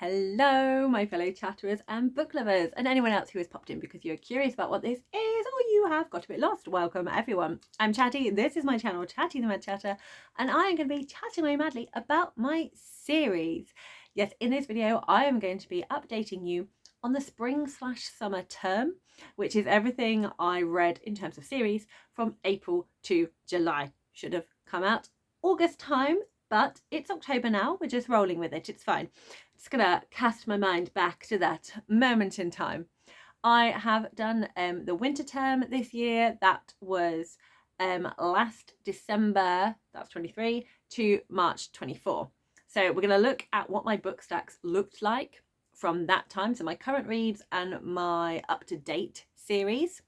Hello, my fellow chatterers and book lovers, and anyone else who has popped in because you're curious about what this is or you have got a bit lost. Welcome, everyone. I'm Chatty. This is my channel, Chatty the Mad Chatter, and I am going to be chatting away madly about my series. Yes, in this video, I am going to be updating you on the spring/summer term, which is everything I read in terms of series from April to July. Should have come out August time, but it's October now. We're just rolling with it. It's fine. Just gonna cast my mind back to that moment in time. I have done the winter term this year. That was last December, that's 23, to March 24. So we're going to look at what my book stacks looked like from that time. So my current reads and my up-to-date series.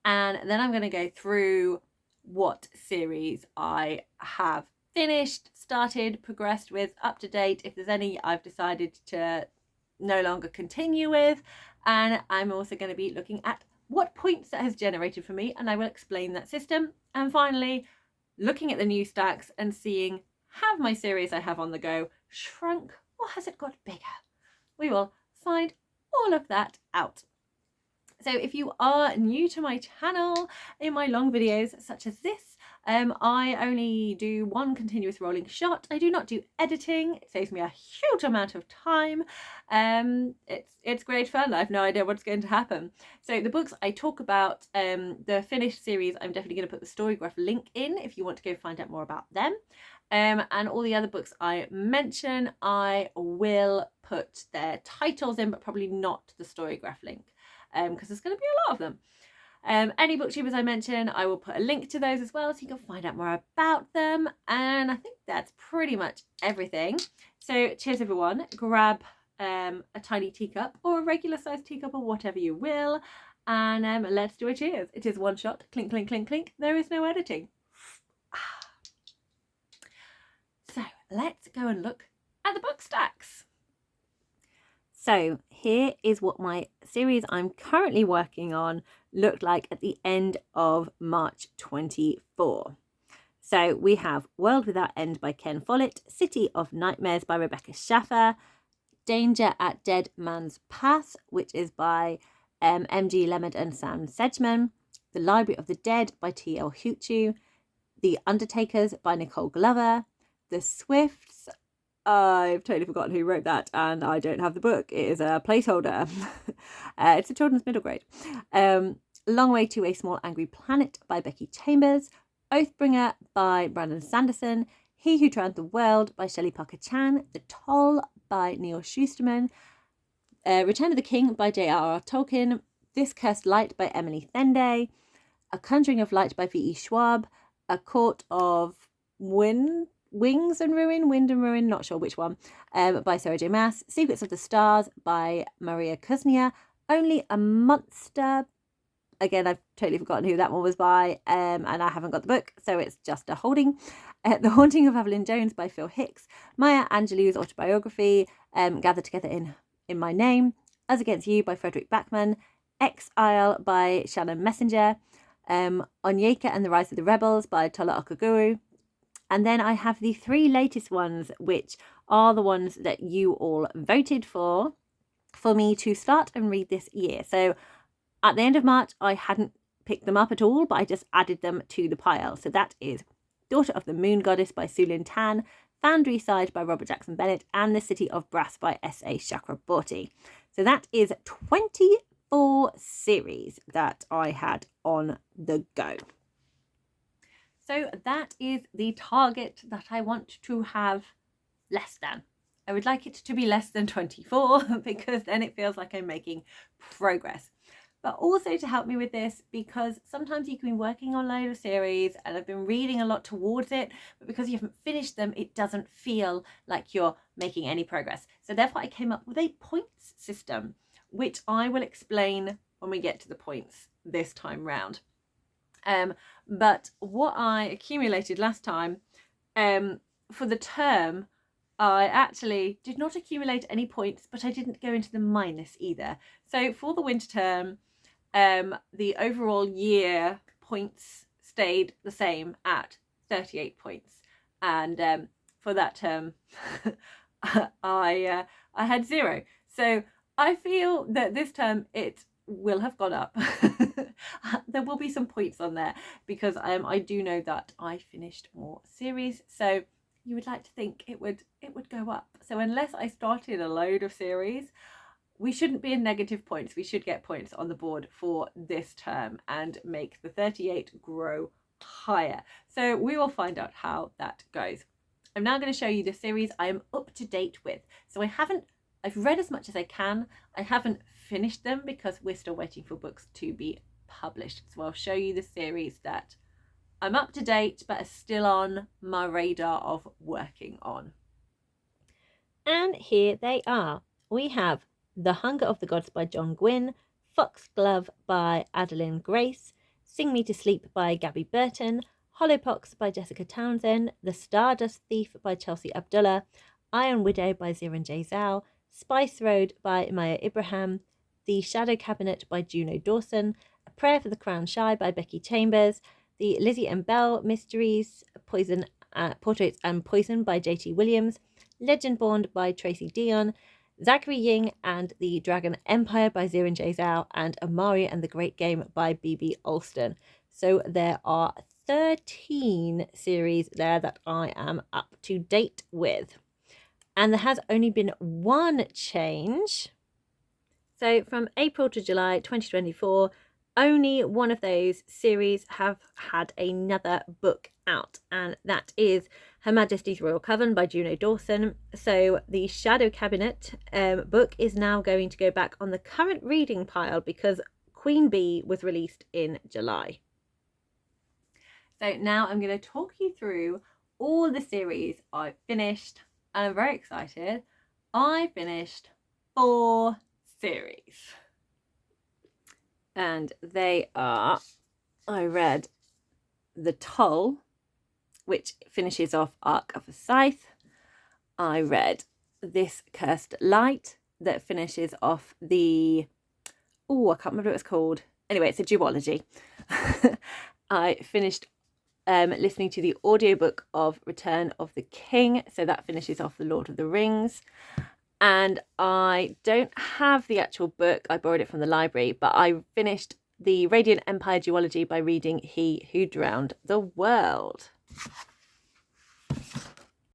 And then I'm going to go through what series I have finished, started, progressed with, up to date, if there's any I've decided to no longer continue with. And I'm also going to be looking at what points that has generated for me, and I will explain that system. And finally, looking at the new stacks and seeing, have my series I have on the go shrunk or has it got bigger? We will find all of that out. So if you are new to my channel, in my long videos such as this, I only do one continuous rolling shot. I do not do editing. It saves me a huge amount of time. It's great fun. I have no idea what's going to happen. So the books I talk about, the finished series, I'm definitely going to put the Storygraph link in if you want to go find out more about them. And all the other books I mention, I will put their titles in, but probably not the Storygraph link. Because there's going to be a lot of them. Any booktubers I mention, I will put a link to those as well, so you can find out more about them. And I think that's pretty much everything. So cheers everyone. Grab a tiny teacup or a regular sized teacup or whatever you will, and let's do a cheers. It is one shot. Clink, clink, clink, clink. There is no editing. So let's go and look at the book stacks. So here is what my series I'm currently working on looked like at the end of March 24. So we have World Without End by Ken Follett, City of Nightmares by Rebecca Schaffer, Danger at Dead Man's Path, which is by M.G. Leonard and Sam Sedgman, The Library of the Dead by T.L. Huchu, The Undertakers by Nicole Glover, The Swifts. I've totally forgotten who wrote that, and I don't have the book. It is a placeholder. It's a children's middle grade. Long Way to a Small Angry Planet by Becky Chambers, Oathbringer by Brandon Sanderson, He Who Drowned the World by Shelley Parker Chan, The Toll by Neil Shusterman, Return of the King by J.R.R. Tolkien, This Cursed Light by Emily Thende, A Conjuring of Light by V.E. Schwab, A Court of Wind and Ruin, not sure which one, by Sarah J. Maas, Secrets of the Stars by Maria Kuznia, Only a Monster, again I've totally forgotten who that one was by, and I haven't got the book, so it's just a holding. The Haunting of Evelyn Jones by Phil Hicks, Maya Angelou's autobiography, Gathered Together in My Name, Us Against You by Frederick Backman, Exile by Shannon Messenger, Onyeka and the Rise of the Rebels by Tola Okaguru. And then I have the three latest ones, which are the ones that you all voted for me to start and read this year. So at the end of March, I hadn't picked them up at all, but I just added them to the pile. So that is Daughter of the Moon Goddess by Sulin Tan, Foundry Side by Robert Jackson Bennett, and The City of Brass by S.A. Chakraborty. So that is 24 series that I had on the go. So that is the target that I want to have less than. I would like it to be less than 24 because then it feels like I'm making progress. But also to help me with this, because sometimes you can be working on loads of series and I've been reading a lot towards it, but because you haven't finished them, it doesn't feel like you're making any progress. So therefore I came up with a points system, which I will explain when we get to the points this time round. But what I accumulated last time, for the term, I actually did not accumulate any points, but I didn't go into the minus either. So for the winter term, the overall year points stayed the same at 38 points. And for that term, I had 0. So I feel that this term it will have gone up. There will be some points on there because I do know that I finished more series, so you would like to think it would go up. So unless I started a load of series, we shouldn't be in negative points. We should get points on the board for this term and make the 38 grow higher. So we will find out how that goes. I'm now going to show you the series I am up to date with. So I've read as much as I can. I haven't finished them because we're still waiting for books to be published. So I'll show you the series that I'm up to date but are still on my radar of working on. And here they are. We have The Hunger of the Gods by John Gwynne, Foxglove by Adeline Grace, Sing Me to Sleep by Gabby Burton, Hollowpox by Jessica Townsend, The Stardust Thief by Chelsea Abdullah, Iron Widow by Ziran J. Zhao, Spice Road by Maya Ibrahim, The Shadow Cabinet by Juno Dawson, A Prayer for the Crown Shy by Becky Chambers, The Lizzie and Bell Mysteries, Portraits and Poison by J.T. Williams, Legendborn by Tracy Dion, Zachary Ying and the Dragon Empire by Ziran J. Zhao, and Amari and the Great Game by B.B. Alston. So there are 13 series there that I am up to date with. And there has only been one change. So from April to July 2024, only one of those series have had another book out, and that is Her Majesty's Royal Coven by Juno Dawson. So the Shadow Cabinet book is now going to go back on the current reading pile because Queen Bee was released in July. So now I'm going to talk you through all the series I've finished, and I'm very excited. I finished 4 series. And they are, I read The Toll, which finishes off Arc of the Scythe. I read This Cursed Light, that finishes off the, I can't remember what it's called. Anyway, it's a duology. I finished listening to the audiobook of Return of the King, so that finishes off The Lord of the Rings. And I don't have the actual book, I borrowed it from the library, but I finished the Radiant Empire duology by reading He Who Drowned the World.